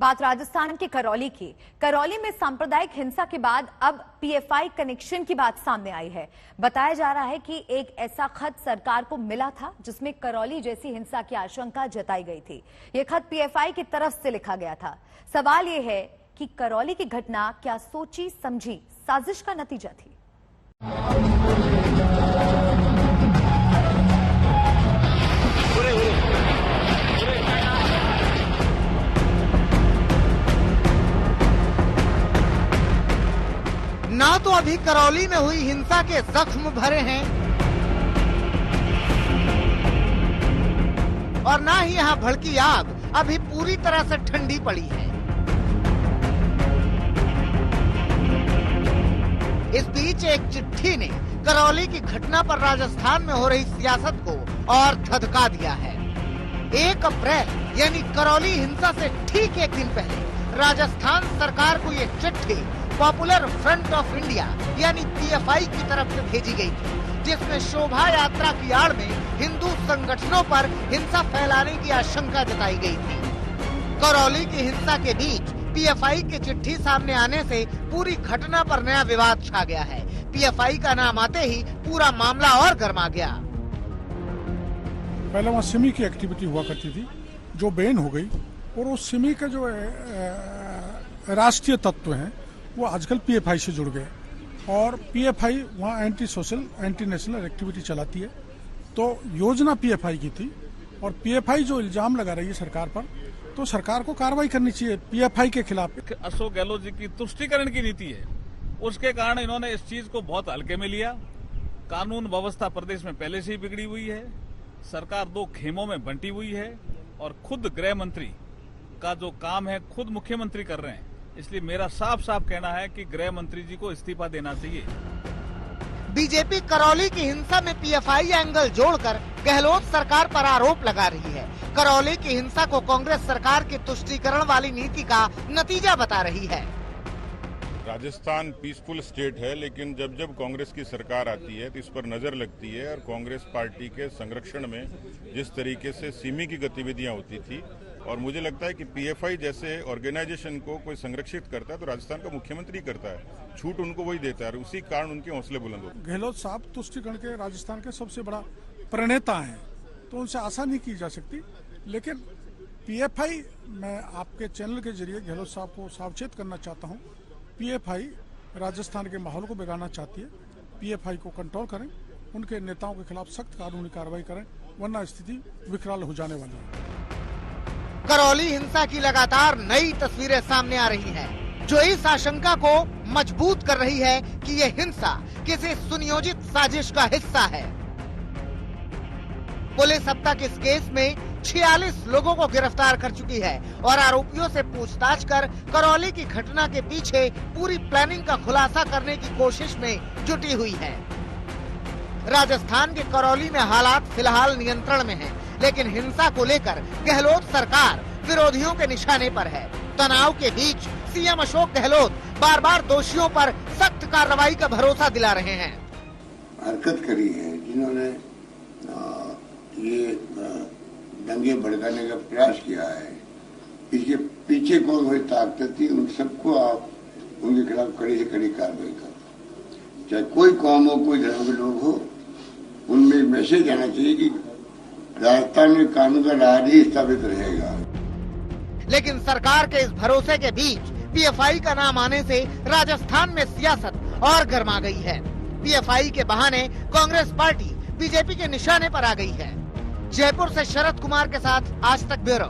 बात राजस्थान के करौली की। करौली में सांप्रदायिक हिंसा के बाद अब पीएफआई कनेक्शन की बात सामने आई है। बताया जा रहा है कि एक ऐसा खत सरकार को मिला था जिसमें करौली जैसी हिंसा की आशंका जताई गई थी। यह खत पीएफआई की तरफ से लिखा गया था। सवाल यह है कि करौली की घटना क्या सोची समझी साजिश का नतीजा थी? ना तो अभी करौली में हुई हिंसा के जख्म भरे हैं और ना ही यहाँ भड़की आग अभी पूरी तरह से ठंडी पड़ी है। इस बीच एक चिट्ठी ने करौली की घटना पर राजस्थान में हो रही सियासत को और धधका दिया है। 1 अप्रैल यानी करौली हिंसा से ठीक एक दिन पहले राजस्थान सरकार को ये चिट्ठी पॉपुलर फ्रंट ऑफ इंडिया यानी पीएफआई की तरफ से भेजी गई थी, जिसमें शोभा यात्रा की आड़ में हिंदू संगठनों पर हिंसा फैलाने की आशंका जताई गई थी। करौली की हिंसा के बीच पीएफआई की चिट्ठी सामने आने से पूरी घटना पर नया विवाद छा गया है। पीएफआई का नाम आते ही पूरा मामला और गर्मा गया। पहले वहाँ सिमी की एक्टिविटी हुआ करती थी जो बैन हो गई, और उस सिमी का जो राष्ट्रीय तत्व है वो आजकल पीएफआई से जुड़ गए, और पीएफआई वहाँ anti social anti national activity चलाती है। तो योजना पीएफआई की थी, और पीएफआई जो इल्जाम लगा रही है सरकार पर, तो सरकार को कार्रवाई करनी चाहिए पीएफआई के खिलाफ। अशोक गहलोत जी की तुष्टीकरण की नीति है, उसके कारण इन्होंने इस चीज को बहुत हल्के में लिया। कानून व्यवस्था प्रदेश में पहले से ही बिगड़ी हुई है, सरकार 2 खेमों में बंटी हुई है, और खुद गृह मंत्री का जो काम है खुद मुख्यमंत्री कर रहे हैं। इसलिए मेरा साफ साफ कहना है कि गृह मंत्री जी को इस्तीफा देना चाहिए। बीजेपी करौली की हिंसा में पीएफआई एंगल जोड़कर गहलोत सरकार पर आरोप लगा रही है। करौली की हिंसा को कांग्रेस सरकार की तुष्टीकरण वाली नीति का नतीजा बता रही है। राजस्थान पीसफुल स्टेट है, लेकिन जब जब कांग्रेस की सरकार आती है तो इस पर नजर लगती है, और कांग्रेस पार्टी के संरक्षण में जिस तरीके से सिमी की गतिविधियां होती थी, और मुझे लगता है कि पीएफआई जैसे ऑर्गेनाइजेशन को कोई संरक्षित करता है तो राजस्थान का मुख्यमंत्री करता है, छूट उनको वही देता है, और उसी कारण उनके हौसले बुलंद होते हैं। गहलोत साहब तुष्टीकरण के राजस्थान के सबसे बड़ा प्रणेता हैं, तो उनसे आशा नहीं की जा सकती। लेकिन पीएफआई, मैं आपके चैनल के जरिए गहलोत साहब को सावचेत करना चाहता हूँ, पीएफआई राजस्थान के माहौल को बिगाड़ना चाहती है। पीएफआई को कंट्रोल करें, उनके नेताओं के खिलाफ सख्त कानूनी कार्रवाई करें, वरना स्थिति विकराल हो जाने वाली है। करौली हिंसा की लगातार नई तस्वीरें सामने आ रही हैं, जो इस आशंका को मजबूत कर रही है कि ये हिंसा किसी सुनियोजित साजिश का हिस्सा है। पुलिस अब तक इस केस में 46 लोगों को गिरफ्तार कर चुकी है, और आरोपियों से पूछताछ कर करौली की घटना के पीछे पूरी प्लानिंग का खुलासा करने की कोशिश में जुटी हुई है। राजस्थान के करौली में हालात फिलहाल नियंत्रण में हैं, लेकिन हिंसा को लेकर गहलोत सरकार विरोधियों के निशाने पर है। तनाव के बीच सीएम अशोक गहलोत बार बार दोषियों पर सख्त कार्रवाई का भरोसा दिला रहे हैं। हरकत करी है जिन्होंने ये दंगे भड़काने का प्रयास किया है, इसके पीछे कौन कोई ताकत थी, उन सबको आप उनके खिलाफ कड़ी से कड़ी कार्रवाई करो। चाहे कोई कौम हो, कोई धर्म के लोग हो, उनमें मैसेज आना चाहिए कि राजस्थान में कानून का राज ही स्थापित रहेगा। लेकिन सरकार के इस भरोसे के बीच पीएफआई का नाम आने से राजस्थान में सियासत और गर्मा गई है। पीएफआई के बहाने कांग्रेस पार्टी बीजेपी के निशाने पर आ गई है। जयपुर से शरद कुमार के साथ आज तक ब्यूरो।